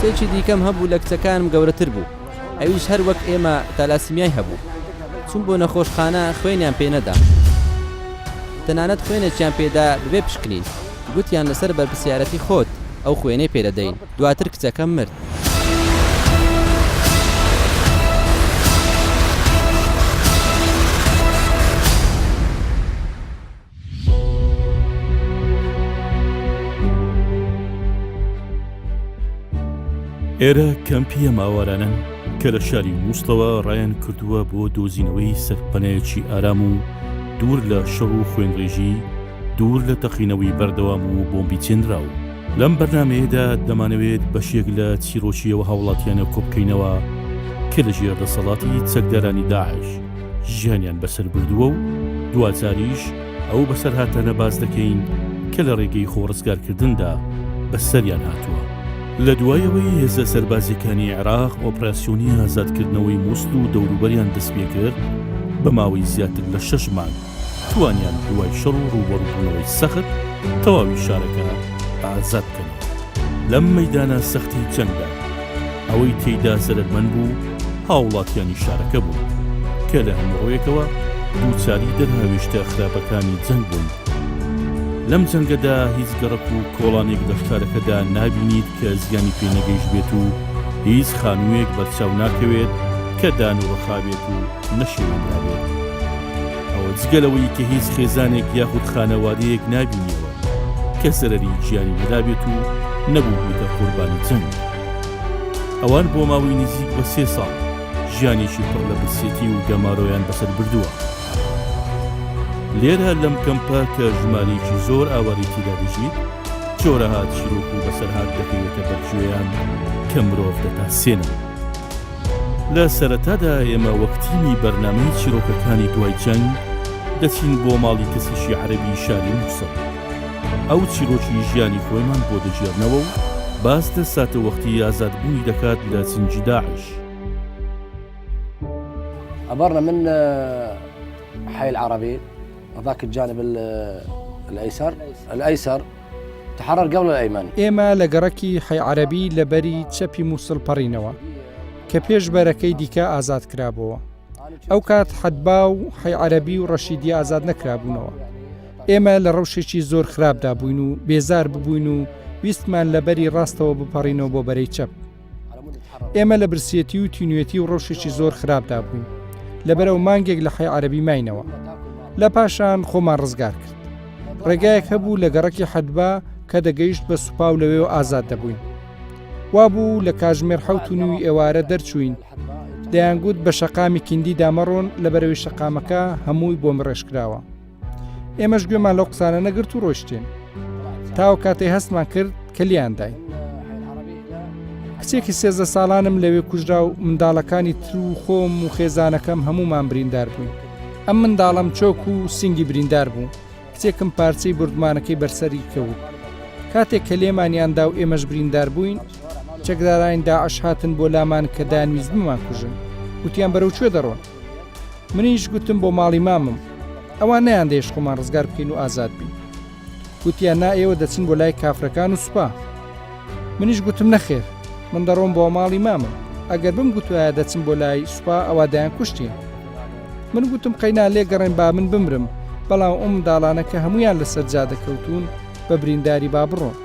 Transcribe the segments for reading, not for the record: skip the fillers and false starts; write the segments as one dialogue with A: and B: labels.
A: کچێکی دیکەم هەبوو لە کچەکانم گەورەتر بوو ئەویش هەر وەک ئێمە تالاسیمیای هەبوو چون بۆ نەخۆشخانە خوێنیان پێ نەدا تەنانەت خوێنێکیان پێدا ببێ پشکنین گوتیان لەسەر بەرپرسیارەتی خۆت ئەو خوێنەی پێدەدەین دواتر کچەکەم مرد
B: ئێرە کەمپیە ماوەرانن کە لە شاری مووسڵەوە ڕایان کردووە بۆ دۆزینەوەی سەرپەنەیەکی ئارام و دوور لە شەڕ و خوێنڕێژی دوور لە تەقینەوەی بەردەوام و بۆمبی چێنراو لەم بەرنامەیەدا دەمانەوێت بەشێک لە چیرۆکیەوە هاوڵاتیانە کۆبکەینەوە کە لە ژێر دەسەڵاتی چەکدارانی داعش ژیانیان بەسەر بردووە و دواتریش ئەو بەسەر هاتانە باز دەکەین کە لە ڕێگەی خۆڕزگارکردندا بەسەریان هاتووە لە دوایەوەی هێزە سەربازیەکانی عێراق ئۆپراسیۆنی ئازادکردنەوەی مووسڵ و دەوروبەریان دەست پێ کرد بە ماوەی زیاتر لە 6 مانگ توانیان دوای شەڕ و ڕووبەڕووبوونەوەی سەخت تەواوی شارەکە ئازاد بکەن لەم مەیدانە سەختی جەنگدا ئەوەی تێیدا زەرمەند بوو هاوڵاتیانی شارەکە بوو کە لە هەمووڕۆیەکەوە دووچاری دەرهاوێشتە خراپەکانی جەنگ بوون لەم جەنگەدا هیچ گەڕک و کۆڵانێک لە شارەکەدا نابینیت کە زیانی پێنەگەیشت بێت و هیچ خانوویەک بەرچاو ناکەوێت کە دان و ڕەخابێت و نەشێوەندابێت ئەوە جگەلەوەی کە هیچ خێزانێک یاخود خانەوادەیەک نابینیەوە کە زەرەری گیانی نەدابێت و نەبوو بێتە قوربانی جەنگ ئەوان بۆ ماوەی نزیک بە 3 ساڵ ژیانێکی پڕ لە برسێتی و گەمارۆیان بەسەر بردووە لێرە لەم کەمپە کە ژمارەیەکی زۆر ئاواری تێدا دەژیت جۆرەهات چیرۆک و بەسەرهات دەکەوێتە بەرگوێیان کە مرۆڤ دەتاسێنن لە سەرەتادا ئێمە وەختینی بەرنامەی چیرۆکەکانی دوای جەنگ دەچین بۆ ماڵی کەسێکی عەرەبی شاری مووسڵ ئەو چیرۆکی ژیانی خۆیمان بۆ دەژێرنەوە و باس دەساتە وەختی ئازادبوونی دەکات لە چنجی داعش
C: عبرنا من حي العربي وذاك الجانب الأيسر تحرر قبل الأيمن
D: ئێمە لە گەڕەکی حی عەرەبی لە بەری چەپی مووسڵ پەڕینەوە کە پێش بەرەکەی دیکە ئازاد کرابەوە ئەو کات حەدبا و حی عەرەبی و ڕەشیدی ئازاد نەکرابوونەوە ئێمە لە ڕەوشێکی زۆر خراپدا بووین و بێزار ببووین و ویستمان لە بەری ڕاستەوە بپەڕینەوە بۆ بەرەی چەپ ئێمە لە برسێتی و تینوێتی و ڕەوشێکی زۆر خراپدا بووین لەبەرەو مانگێک لە حی عەرەبی ماینەوە لە پاشان خۆمان ڕزگار کرد ڕێگایەک هەبوو لە گەڕەکی حەدبا کە دەگەیشت بە سوپا و لەوێ و ئازاد دەبووین وابوو لە کاژمێر 7 ئێوارە دەرچوین دەیانگوت بە شەقامی کیندی دامەڕۆن لە بەرەوەی شەقامەکە هەمووی بۆ ڕێژکراوە ئێمەش گوێمان لەو قسانە نەگرت و ڕۆیشتین تاوە کاتێ هەستمان کرد کە لیانداین کچێکی 13 ساڵانم لەوێ کوژرا و منداڵەکانی تر و خۆم و خێزانەکەم هەمومان بریندار بووین ئەم منداڵم چۆک و سینگی بریندار بوو کچێکم پارچەی بردمانەکەی بەرسەری کەوت کاتێک کە لێمانیاندا و ئێمەش بریندار بووین چەکدارانی داعش هاتن بۆ لامان کە دانویستممان کوژن گوتیان بەرەو کوێ دەڕۆن منیش گوتم بۆ ماڵی مامم ئەوان نەیان دەیەش خۆمان ڕزگار بکەین و ئازاد بین گوتیان نا ئێوە دەچن بۆ لای کافرەکان و سوپا منیش گوتم نەخێر من دەڕۆم بۆ ماڵی مامم ئەگەر بم گوتوایە دەچم بۆ لای سوپا ئەوە دایان کوشتین من گوتم قەینا لێ گەڕێن با من بمرم بەڵام ئەم منداڵانە کە هەمویان لەسەر جادەکەوتون بە برینداری با بڕۆن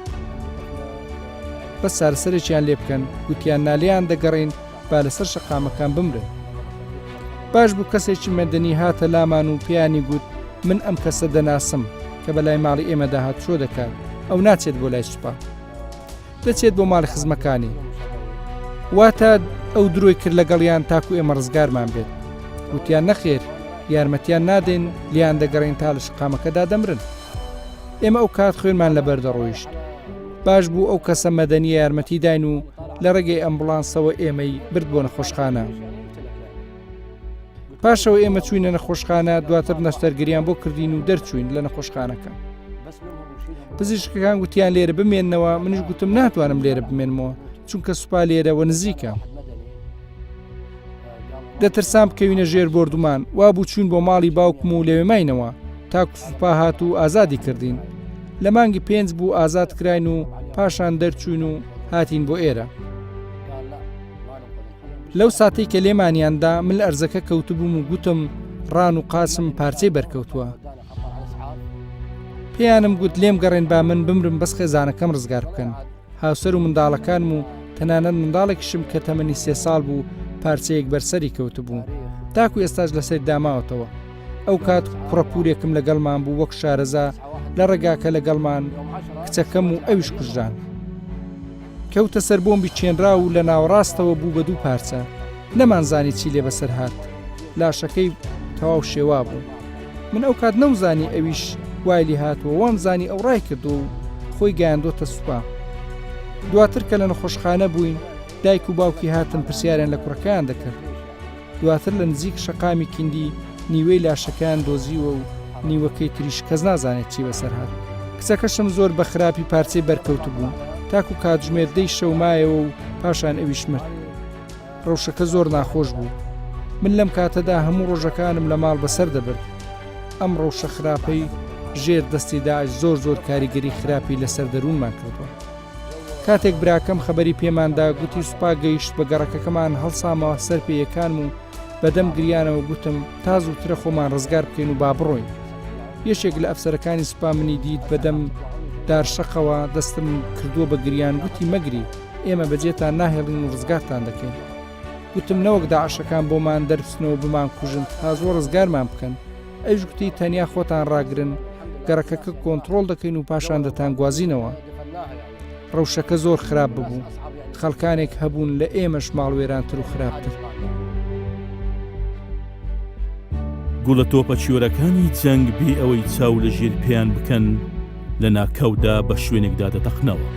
D: بەس سارسەرێکیان لێ بکەن گوتیان نالیان دەگەڕین با لەسەر شەقامەکان بمرن باش بوو کەسێکی مەدەنی هاتە لامان و پیانی گوت من ئەم کەسە دەناسم کە بەلای ماڵی ئێمەدا هاتشۆ دەکات ئەو ناچێت بۆ لای سوپا دەچێت بۆ ماڵی خزمەکانی واتە ئەو درۆی کرد لەگەڵیان تاکو ئێمە ڕزگارمان بێت گوتیان نەخێر یارمەتیان نادێن لیان دەگەڕین تا لە شقامەکەدا دەمرن ئێمە ئەو کات خوێنمان لەبەر دەڕۆیشت باش بوو ئەو کەسە مەدەنی یارمەتی داین و لە ڕێگەی ئەمبولانسەوە ئێمەی برد بۆ نەخۆشخانە پاشەوە ئێمە چوینە نەخۆشخانە دواتر نەشتەرگریان بۆ کردین و دەرچوین لە نەخۆشخانەکە پزیشکەکان گوتیان لێرە بمێننەوە منیش گوتم ناتوانم لێرە بمێنمەوە چونکە سوپا لێرەوە نزیکە دەترسام بکەوینە ژێر بردومان وابوو چوون بۆ ماڵی باوکم و لەوێ ماینەوە تاکو سوپا هات و ئازادی کردین لە مانگی 5 بوو ئازاد کراین و پاشان دەرچوین و هاتین بۆ ئێرە لەو ساتەی کە لێمانیاندا من لە ئەرزەکە کەوتبووم و گوتم ڕان و قاسم پارچەی بەرکەوتووە. پێیانم گوت لێم گەڕێن با من بمرم بەس خێزانەکەم ڕزگار بکەن. هاوسەر و منداڵەکانم و تەنانەت منداڵێکیشم کە تەمەنی 3 ساڵ بوو پارچەیەک بەرسەری کەوتبوو. تاکو ئێستاش لەسەر داماوەتەوە. ئەو کات کوڕەپورێکم لەگەڵمان بوو وەک شارەزا لە ڕێگاکە لەگەڵمان کچەکەم و ئەویش کوژران. کەوتە سەر بۆمبی چێنرا و لە ناوەڕاستەوە بوو بە 2 پارچە. نەمانزانی چی لێ بەسەر هات. لاشەکەی تەواو شێوا بوو. من ئەو کات نەوزانی ئەویش وایلی هاتووە وامزانی ئەو ڕای کردو و خۆی گەیاندۆتە سوپا. دواتر کە لە نەخۆشخانە بووین دایک و باوکی هاتن پرسیاریان لە کوڕەکەیان دەکرد. دواتر لە نزیک شەقامی کیندی نیوەی لاشەکان دۆزیوە و نیوەکەی تریش کەس نازانێت چی بەسەر هات. کچەکەشم زۆر بە خراپی پارچەی بەرکەوت بوو تاکو کاتژمێردەی شەومایەوە و پاشان ئەویش مرد. ڕەوشەکە زۆر ناخۆش بوو. من لەم کاتەدا هەموو ڕۆژەکانم لە ماڵ بەسەر دەبرد. ئەم ڕەوشە خراپەی ژێر دەستی داعش زۆر کاریگەری خراپی لەسەر دەروونمان کردووە. کاتێک براکەم خەبەری پێماندا گوتی سوپا گەیشت بە گەڕەکەکەمان هەڵسامەوە سەر پێیەکانم و بەدەم گریانەوە گوتم تا زووترە خۆمان ڕزگار بکەین و با بڕۆین. یەشێک لە ئەفسەرەکانی سوپا منی دیت بەدەم دارشەقەوە دەستم کردووە بە گریان گوتی مەگری ئێمە بەجێتان ناهێڵین و ڕزگارتان دەکەین. گوتم نەوەک داعشەکان بۆمان دەربچنەوە بمان کوژن تا زۆر ڕزگارمان بکەن. ئەویش گوتی تەنیا خۆتان ڕاگرن گەڕەکەکە کۆنتڕۆڵ دەکەین و پاشان دەتان گوازینەوە. ڕەوشەکە زۆر خراپ ببوو. خەڵکانێک هەبوون لە ئێمەش ماڵوێرانتر و خراپتر.
B: گوڵە تۆپە چیۆرەکانی جەنگ بێ ئەوەی چاو لە ژێر پێیان بکەن لە ناکەودا بە شوێنێکدا دەتەقنەوە.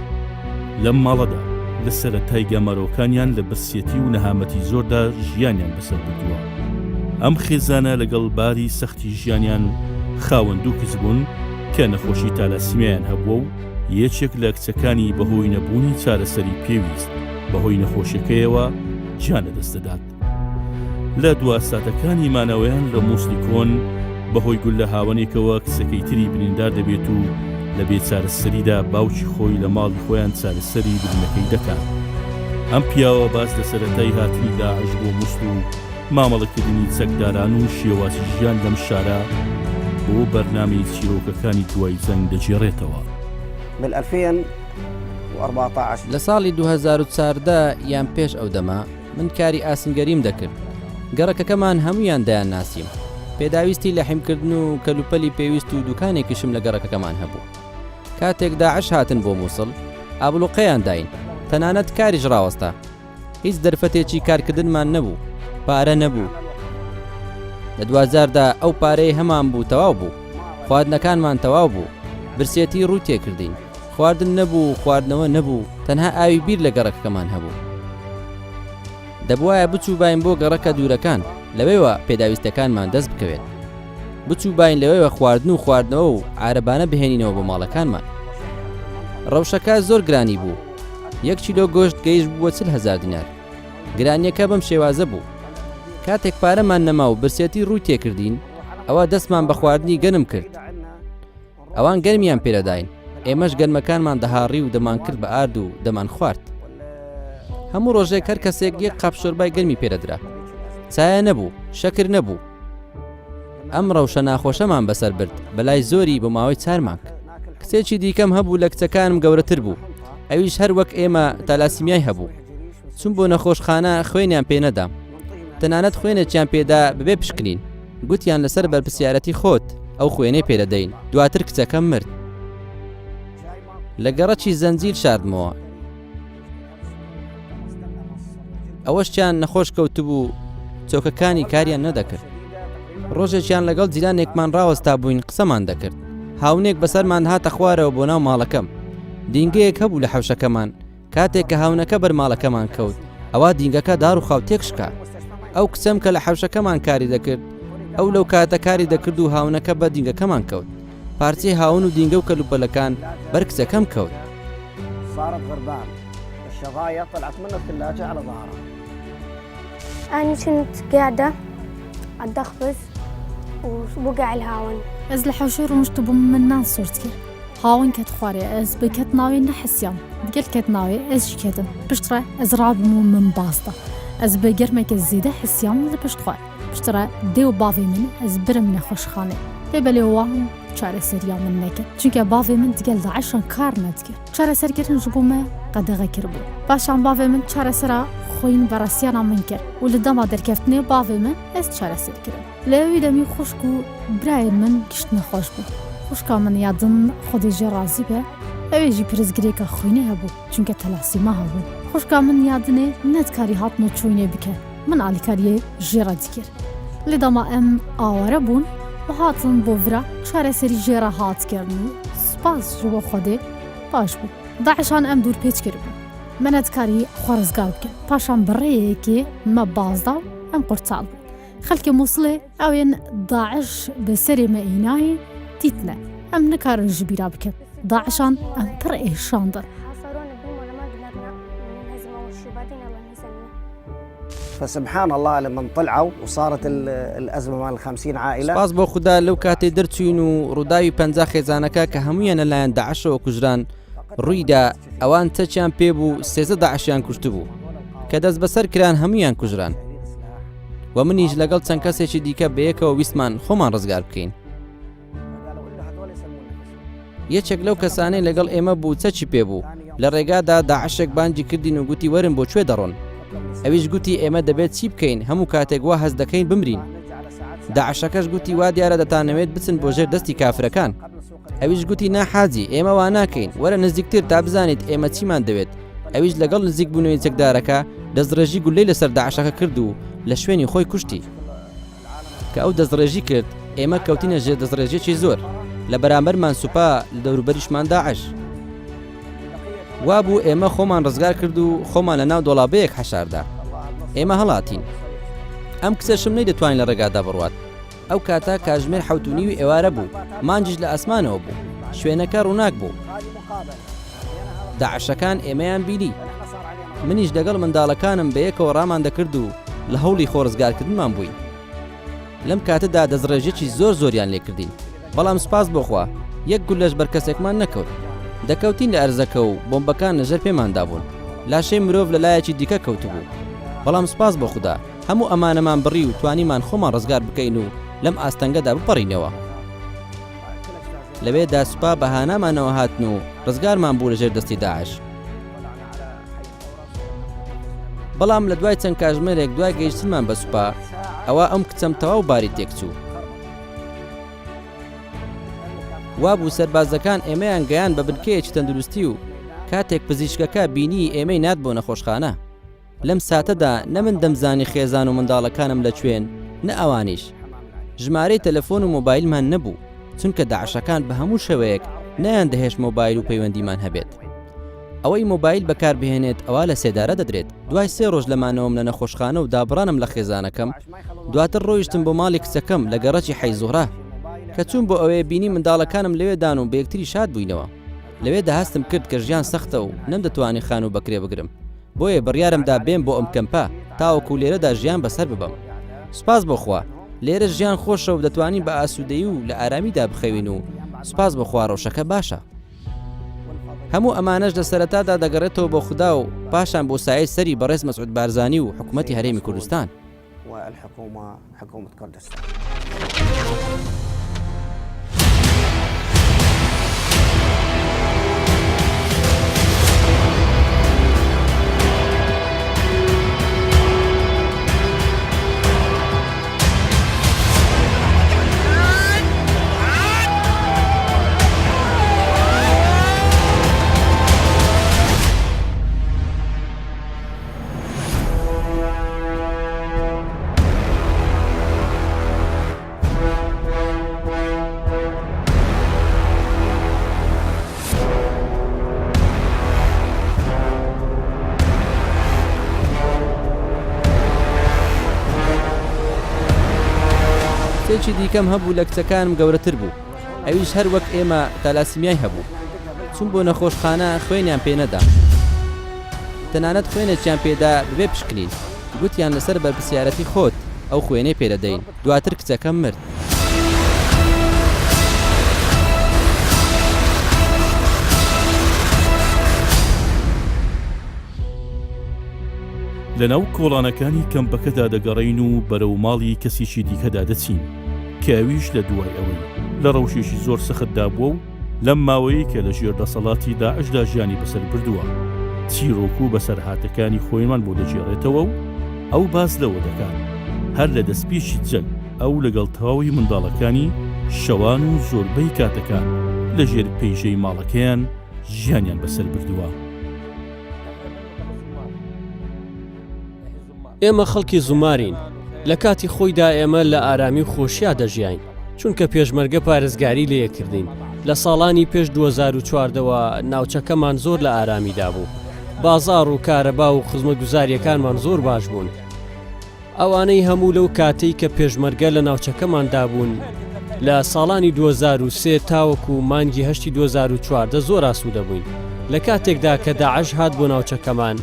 B: لەم ماڵەدا لە سەرەتای گەمەرۆکانیان لە بەسیەتی و نەهامەتی زۆردا ژیانیان بەسەر بردووە. ئەم خێزانە لەگەڵ باری سەختی ژیانیان خاوەند و کەس بوون کە نەخۆشی تالاسیمیان هەبووە و یەکێک لە کچەکانی بەهۆی نەبوونی چارەسەری پێویست بەهۆی نەخۆشیەکەیەوە گیانە دەست دەدات. لە دواساتەکانی مانەوەیان لە مووسڵی کۆن بەهۆی گول لە هاوەنێکەوە کچەکەی تری بریندار دەبێت و لە بێ چارەسەریدا باوکی خۆی لە ماڵی خۆیان چارەسەری برینەکەی دەکات. ئەم پیاوە باس لە سەرەتای هاتنی داعش بۆ مووسڵ و مامەڵەکردنی چەکداران و شێواسی ژیان لەم شارە بۆ بەرنامەی چیرۆکەکانی دوای جەنگ دەجێڕێتەوە.
E: بال 2014
A: لە ساڵی 2014 یان پێش ئەو دەما من کاری ئاسنگەریم دەکرد. گەڕەکەکەمان هەمویان دایان ناسیم. پێداویستی لە حیمکردن و کەلوپەلی پێویست و دوکانێکیشم لە گەڕەکەکەمان هەبوو. کاتێک داعش هاتن بۆ مووسڵ ئابلوقەیان داین تەنانەت کاریش ڕاوەستا. هیچ دەرفەتێکی کارکردنمان نەبوو. پارە نەبوو. لە 2000دا ئەو پارەی هەمان بوو تەواو بوو. خواردنەکانمان تەواو بوو. برسێتی ڕوو تێکردین. خواردن نەبوو خواردنەوە نەبوو تەنها ئاوی بیر لە گەڕەکەکەمان هەبوو. دەبوایە بچوو باین بۆ گەڕەکە دوورەکان لەوەیەوە پێداویستەکانمان دەست بکەوێت. بچوو باین لەوەیەوە خواردن و خواردنەوە و عارەبانە بهێنینەوە بۆ ماڵەکانمان. ڕەوشەکە زۆر گرانی بوو. 1 کیلۆ گۆشت گەیشت بووە 40,000 دینار. گرانیەکە بەم شێوازە بوو. کاتێک پارەمان نەما و برسێتی ڕووی تێکردین ئەوە دەستمان بە خواردنی گەنم کرد. ئەوان گەرمیان پێدەداین. ئێمەش گەرمەکانمان دەهاڕی و دەمان کرد بە ئارد و دەمان خوارد. هەموو ڕۆژێک هەر کەسێک 1 قاپ شۆربای گەرمی پێدەدرا. چایە نەبوو، شەکر نەبوو. ئەم ڕەوشە ناخۆشەمان بەسەر برد بەلای زۆری بۆ ماوەی 4 مانگ. کچێکی دیکەم هەبوو لە کچەکانم گەورەتر بوو. ئەویش هەر وەک ئێمە تالاسیمیای هەبوو. چون بۆ نەخۆشخانە خوێنیان پێ نەدا. تەنانەت خوێنێکیان پێدا ببێ پشکنین. گوتیان لەسەر بەرپرسیارەتی خۆت ئەو خوێنەی پێدەدەین. دواتر کچەکەم مرد. لە گەڕەکی زەنجیر شاردمەوە. ئەوەشیان نەخۆش کەوتبوو چۆکەکانی کاریان نەدەکرد. ڕۆژێکیان لەگەڵ جیرانێکمان ڕاوەستا بووین قسەمان دەکرد. هاونێک بەسەرمان هاتە خوارەوە بۆ ناو ماڵەکەم. دینگەیەک هەبوو لە حەوشەکەمان. کاتێک کە هاونەکە بەر ماڵەکەمان کەوت ئەوە دینگەکە دار و خاو تێکشکا. ئەو کچەم کە لە حەوشەکەمان کاری دەکرد ئەو لەو کاتە کاری دەکرد و هاونەکە بە دینگەکەمان کەوت. پارچەی هاون و دینگە و کەلوپەلەکان بەر کچەکەم کەوت.
E: صارت غربان الشظايا طلعت من الثلاجة على ظهرها.
F: أنا كنت قاعدة عند أخبز ووقع الهاون.
G: از لحوشور مشتبه من نان صورتي هاون كت خواري از بكت ناوي نحسيان دقل كت ناوي از كدم بشترى از راب من باسطة ئەس بە گەرمێکە زیدە حسیام لە پشت خوار پشترە دێ و باوێ من ئەس برم نەخۆشخانێ لێ بە لێوان چارەسەریان من نەکرد چونکە باوێ من دیگەل داعشان کار نەدکرد چارەسەرکردن ji بۆ me qedexe kiribû paşan bavê min çaresera xwîn berasiyana min kir û li dema derkeftinê bavê min ez çareser kirim lê wî demî xuşk û birayên min gişt nexweş bû xuşka min ya din xwedê jê razî be ew ê jî pirizgirêka xwînê hebû çunke telasîma hebû xuşka min ya dinê nedkarî hatno çûyînê bike min alîkariyê jê re dikir lê dema em aware bûn û hatin bo vira çareserî jê re hatkirin û spas ji bo xwedê baş bû Daişan em dûr pêç kiribû me nedkarî xwarizgar bikin paşan bi rêyekê me baz da em qurtsal bûn xelkê Mosulê ew ên Daeş bi serê me înayê dîtine em nikarin ji bîra bikin Daişan em pir êşandin
F: حاصرونا بهم ولا ما قدرنا نهزمهم والشوباتين الله نهزمنا
E: فسبحان الله لما طلعوا وصارت الازمه مال 50 عائله
A: سپاس بۆ خوددا لەو کاتێ دەرچوین و ڕووداوی 50 خێزانەکە کە هەمویان لەلایەن داعشەوە کوژران ڕوویدا ئەوان چەچیان پێبوو 13 داعشیان کوشت بوو کە دەست بەسەر کران هەمویان کوژران و منیش لەگەڵ چەند کەسێکی دیکە بەیەکەوە ویسمان خۆمان ڕزگار بکەین یەکێک لەو کەسانەی لەگەڵ ئێمە بوو چەچی پێبوو لە ڕێگادا داعشێک بانجی کردین و گوتی وەرن بۆ کوێ دەڕۆن ئەویش گوتی ئێمە دەبێت چی بکەین هەموو کاتێک وا هەست دەکەین بمرین داعشەکەش گوتی وا دیارە دەتانەوێت بچن بۆ ژێر دەستی کافرەکان ئەویش گوتی ناحاجی ئێمە وا ناکەین وەرە نزیکتر تا بزانیت ئێمە چیمان دەوێت ئەویش لەگەڵ نزیک بوونەوەی چەکدارەکە دەستڕێژی گولەی لەسەر داعشەکە کرد و لە شوێنی خۆی کوشتی کە ئەو دەستڕێژی کرد ئێمە کەوتینە ژێر دەستڕێژێکی زۆر لە بەرامبەرمان سوپا لە دەوروبەریشمان داعش وابوو ئێمە خۆمان ڕزگار کرد و خۆمان لە ناو دۆڵابەیەک حەشاردا ئێمە هەڵاتین ئەم کچەشم نەیدەتوانین لە ڕێگادا بڕوات ئەو کاتا کاژمێر 7.5 ئێوارە بوو مانجیش لە ئەسمانەوە بوو شوێنەکە ڕووناک بوو داعشەکان ئێمەیان بینی منیش لەگەڵ منداڵەکانم بەیەکەوە ڕامان دەکرد و لە هەوڵی خۆڕزگارکردنمان بووین لەم کاتەدا دەستڕێژێکی زۆر زۆریان لێکردین بەڵام سپاس بۆخوا یەک گولەش بەرکەسێکمان نەکەوت دەکەوتین لە ئەرزەکە و بۆمبەکان لەژەر پێماندا بوون لاشەی مرۆڤ لە لایەکی دیکە کەوتبوو بەڵام سپاس بۆ خوددا هەموو ئەمانەمان بڕی و توانیمان خۆمان ڕزگار بکەین و لەم ئاستەنگەدا بپەڕینەوە لەوێدا سوپا بەهانامانەوە هاتن و ڕزگارمان بوو لەژێر دەستی داعش بەڵام لە دوای چەند کاژمێرێک دوای گەیشتنمان بە سوپا ئەوە ئەم کچەم تەواو باری تێکچوو وابوو سەربازەکان ئێمەیان گەیان بە بنکەیەکی تەندروستی و کاتێک پزیشکەکە بینی ئێمەی نات بۆ نەخۆشخانە لەم ساتەدا نە من دەمزانی خێزان و منداڵەکانم لەکوێن نە ئەوانیش ژمارەی تەلەفۆن و مۆبایلمان نەبوو چونکە داعشەکان بە هەموو شەوەیەک نەیان دەهێش مۆبایل و پەیوەندیمان هەبێت ئەوەی مۆبایل بەکاربهێنێت ئەوە لە سێدارە دەدرێت دوای 3 ڕۆژ لەمانەوەم لە نەخۆشخانە و دابڕانم لە خێزانەکەم دواتر ڕۆیشتم بۆ ماڵی کچەکەم لە گەڕەکی حەیزوڕا کە چوون بۆ ئەوەیە بینی منداڵەکانم لەوێدان و بە یەکتری شاد بووینەوە لەوێ داهستم کرد کە ژیان سەختە و نەمدەتوانی خان و بەکرێ بگرم بۆیە بڕیارمدا بێم بۆ ئەم کەمپا تاوەکو لێرەدا ژیان بەسەر ببەم سوپاس بۆخوا لێرە ژیان خۆشە و دەتوانین بە ئاسوودەیی و لە ئارامیدا بخەوین و سوپاس بۆخوا ڕۆژەکە باشە هەموو ئەمانەش لە سەرەتادا دەگەڕێتەوە بۆ خوددا و پاشان بۆ سایە سەری بەڕێز مەسعود بارزانی و حکوومەتی هەرێمی کوردستان
E: والحكومه حكومه كردستان
A: کەسێکی دیکەم هەبوو لە کچەکانم گەورەتر بوو ئەویش هەر وەک ئێمە تالاسیمیای هەبوو چون بۆ نەخۆشخانە خوێنیان پێ نەدا تەنانەت خوێنێکیان پێدا ببێ پشکنین گوتیان لەسەر بەرپرسیارەتی خۆت ئەو خوێنەی پێدەدەین دواتر کچەکەم مرد
B: لەناو کۆڵانەکانی کەمپەکەدا دەگەڕین و بەرەو ماڵی کەسیشی دیکەدا دەچین کاویش لە دوای ئەوەی لە ڕەوشێکی زۆر سەختدا بووە و لەم ماوەیە کە لە ژێر دەسەڵاتی داعشدا ژیانی بەسەر بردووە چیرۆک و بەسەرهاتەکانی خۆیمان بۆ دەجێڕێتەوە و ئەو باز لەوە دەکات هەر لە دەستپێشی جەنگ ئەو لەگەڵ تەواوی منداڵەکانی شەوان و زۆربەی کاتەکان لە ژێر پێیژەی ماڵەکەیان ژیانیان بەسەر بردووە.
H: ئێمە خەڵکی زومارین لە کاتی خۆیدا ئێمە لە ئارامی و خۆشییا دەژیاین چونکە پێشمەرگە پارێزگاری لێکردین لە ساڵانی پێش 2014ەوە ناوچەکەمان زۆر لە ئارامیدا بوو بازاڕ و کارەبا و خزمەتگوزاریەکانمان زۆر باش بوون ئەوانەی هەموو لەو کاتەی کە پێشمەرگە لە ناوچەکەماندا بوون لە ساڵانی 2003 تاوەکو مانگی هەشتی 2014 زۆر ئاسوودە بووین لە کاتێکدا کە داعش هات بۆ ناوچەکەمان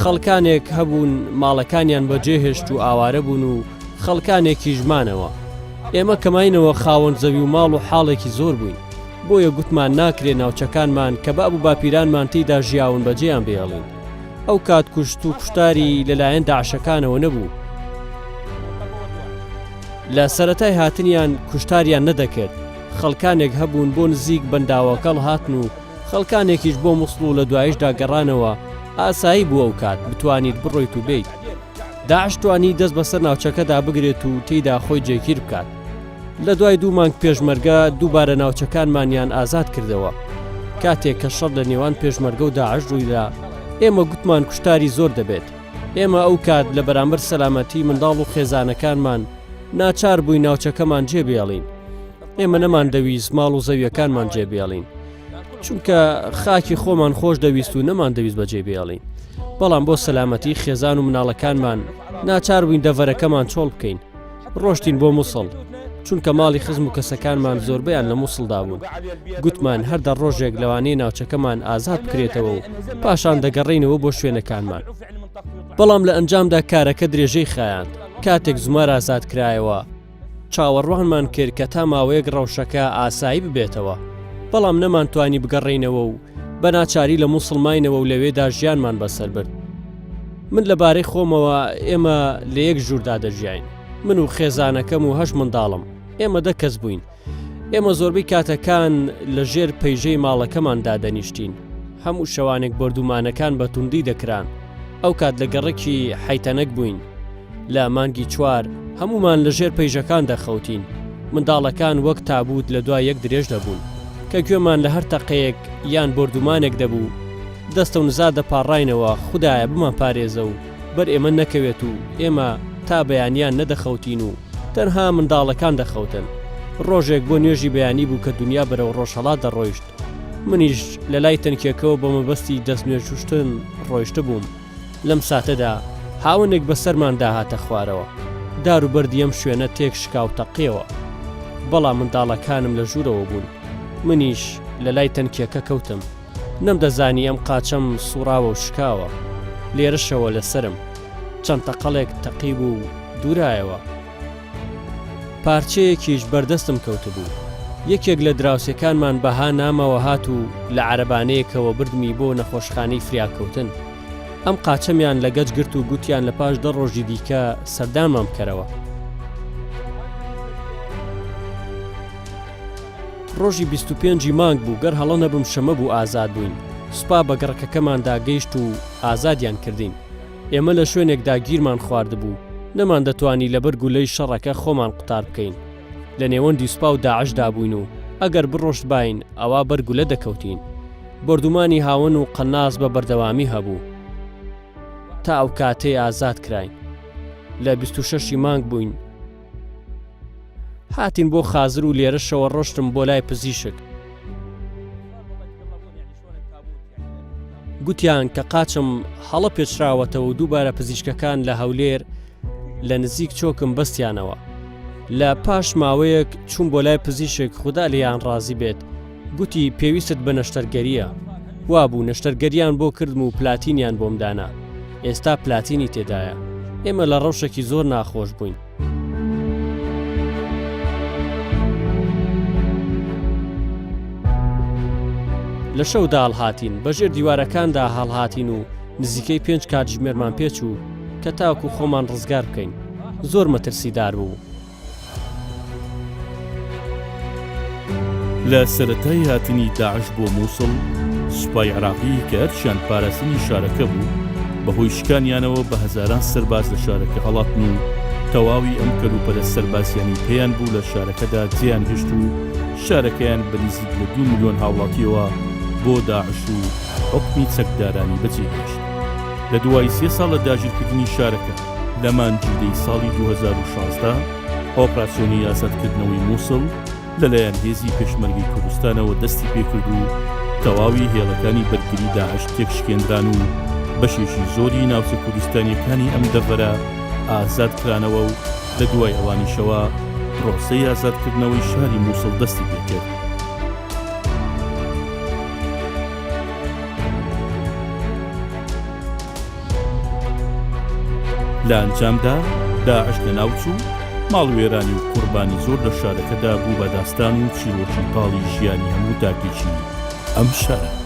H: خەڵکانێک هەبوون ماڵەکانیان بەجێهێشت و ئاوارە بوون و خەڵکانێکی ژمانەوە ئێمە کەماینەوە خاوەن زەوی و ماڵ و حاڵێکی زۆر بووین بۆیە گوتمان ناکرێ ناوچەکانمان کە باب و باپیرانمان تێیدا ژیاون بەجێیان بێڵین ئەو کات کوشت و کوشتاری لەلایەن داعشەکانەوە نەبوو لە سەرەتای هاتنیان کوشتاریان نەدەکرد خەڵکانێک هەبوون بۆ نزیک بەنداوەکەڵ هاتن و خەڵکانێکیش بۆ موسڵ و لە دوایشدا گەڕانەوە ئاسایی بووە و کات بتوانیت بڕۆیت و بیت داعش توانی دەست بەسەر ناوچەکەدا بگرێت و تێیدا خۆی جێگیر بکات لە دوای 2 مانگ پێشمەرگە دووبارە ناوچەکانمانیان ئازاد کردەوە کاتێک کە شەڕ لە نێوان پێشمەرگە و داعش ڕوویدا ئێمە گوتمان کوشتاری زۆر دەبێت ئێمە ئەو کات لە بەرامبەر سەلامەتی منداڵ و خێزانەکانمان ناچار بووی ناوچەکەمان جێبێڵین ئێمە نەمان دەویست ماڵ و زەویەکانمان جێبێڵین چونکە خاکی خۆمان خۆش دەویست و نەمان دەویست بەجێبێڵین بەڵام بۆ سەلامەتی خێزان و مناڵەکانمان ناچار بووین دەڤەرەکەمان چۆڵ بکەین ڕۆشتین بۆ مووسڵ چونکە ماڵی خزم و کەسەکانمان زۆربیان لە مووسڵدا بوون گوتمان هەردە ڕۆژێک لەوانەیە ناوچەکەمان ئازاد بکرێتەوە و پاشان دەگەڕێینەوە بۆ شوێنەکانمان بەڵام لە ئەنجامدا کارەکە درێژەی خایاند کاتێک زومار ئازاد کرایەوە چاوەڕوانمان کرد کە تا ماوەیەک ڕەوشەکە ئاسایی ببێتەوە بەڵام نەمانتوانی بگەڕێینەوە و بە ناچاری لە مووسڵماینەوە و لەوێدا ژیانمان بەسەر برد من لەبارەی خۆمەوە ئێمە لە یەک ژووردا دەژیاین من و خێزانەکەم و 8 منداڵم ئێمە 10 کەس بووین ئێمە زۆربەی کاتەکان لە ژێر پەیژەی ماڵەکەماندا دەنیشتین هەموو شەوانێک بەردومانەکان بە توندی دەکران ئەو کات لە گەڕێکی حیتەنەک بووین لە مانگی 4 هەمومان لە ژێر پەیژەکان دەخەوتین منداڵەکان وەک تابوت لە دوای یەک درێژ دەبوون کە گوێمان لە هەر تەقەیەک یان بردومانێک دەبوو دەستە و نزا دەپاڕاینەوە خودایە بمان پارێزە و بەر ئێمە نەکەوێت و ئێمە تا بەیانیان نەدەخەوتین و تەنها منداڵەکان دەخەوتن ڕۆژێک بۆ نوێژی بەیانی بوو کە دنیا بەرەو ڕۆژهەڵات دەڕۆیشت منیش لە لای تەنکێکەوە بە مەبەستی دەست نوێژوشتن ڕۆیشتە بووم لەم ساتەدا هاونێک بەسەرمان داهاتە خوارەوە دار و بەردی ئەم شوێنە تێک شکاو تەقیەوە بەڵام منداڵەکانم لە ژوورەوە بوون منیش لە لای تەنکێکە کەوتم نەمدەزانی ئەم قاچەم سوڕاوە و شکاوە لێرەشەوە لەسرم چەند تەقەڵێک تەقیب و دوورایەوە پارچەیەکیش بەردەستم کەوت بوو یەکێک لە دراوسەکانمان بەها نامەوە هات و لە عەرەبانەیەکەوە بردمی بۆ نەخۆشخانەی فریاکەوتن ئەم قاچەمیان لە گەج گرت و گوتیان لە پاش 10 ڕۆژی دیکە سەردانمان بکەرەوە ڕۆژی 25 مانگ بوو گەر هەڵە نەبم شەمە بوو ئازاد بووین سوپا بە گەڕەکەکەماندا گەیشت و ئازادیان کردین ئێمە لە شوێنێکدا گیرمان خواردبوو نەمان دەتوانی لە بەر گولەی شەڕەکە خۆمان قوتار بکەین لە نێوەندی سوپا و داعشدا بووین و ئەگەر بڕۆشت باین ئەوا بەرگولە دەکەوتین بردومانی هاون و قەناس بە بەردەوامی هەبوو تا ئەو کاتەی ئازاد کراین لە 26 مانگ بووین هاتین بۆ خازر و لێرەشەوە ڕۆشتم بۆ لای پزیشک گوتیان کە قاچم هەڵە پێچراوەتەوە و دووبارە پزیشکەکان لە هەولێر لە نزیک چۆکم بەستیانەوە لە پاش ماوەیەک چوون بۆ لای پزیشک خوددا لێیان ڕازی بێت گوتی پێویستت بە نەشتەرگەریە وابوو نەشتەرگەریان بۆ کردم و پلاتینیان بۆم دانا ئێستا پلاتینی تێدایە ئێمە لە ڕەوشێکی زۆر ناخۆش بووین لە شەودا هەڵهاتین بەژێر دیوارەکاندا هەڵهاتین و نزیکەی 5 کاتژمێرمان پێچوو کە تاوکو خۆمان ڕزگار بکەین زۆر مەترسیدار بوو.
B: لە سەرەتای هاتنی داعش بۆ مووسڵ سوپای عراقی کە هەرچیان پاراستنی شارەکە بوو بەهۆی شکانیانەوە بە هەزاران سەرباز لە شارەکە هەڵاتن و تەواوی ئەم کەلوپەلە سەربازیانی پێیان بوو لە شارەکەدا جێیان هێشت و شارەکەیان بە نزیک لە 2 ملیۆن هاوڵاتیەوە بۆ داعش و حکمی چەکدارانی بەجێهێشت. لە دوای 3 ساڵ لە داگیرکردنی شارەکە لە مانجیلەی ساڵی 2016 ئۆپراسیۆنی یاسادکردنەوەی مووسڵ لەلایەن هێزی پێشمەرگەی کوردستانەوە دەستی پێکرد و تەواوی هێڵەکانی بەرگری داعش تێکشکێنران و بەشێکی زۆری ناوچە کوردستانیەکانی ئەم دەڤەرە ئازادکرانەوە و لە دوای ئەوانیشەوە پرۆسەی ئازادکردنەوەی شاری مووسڵ دەستی پێکرد. لە ئەنجامدا داعش لە ناوچوو ماڵوێرانی و قوربانی زۆر لە شارەکەدا بوو بە داستان و چیرۆکی پاڵی ژیانی هەموو داگیرکی ئەم شارە.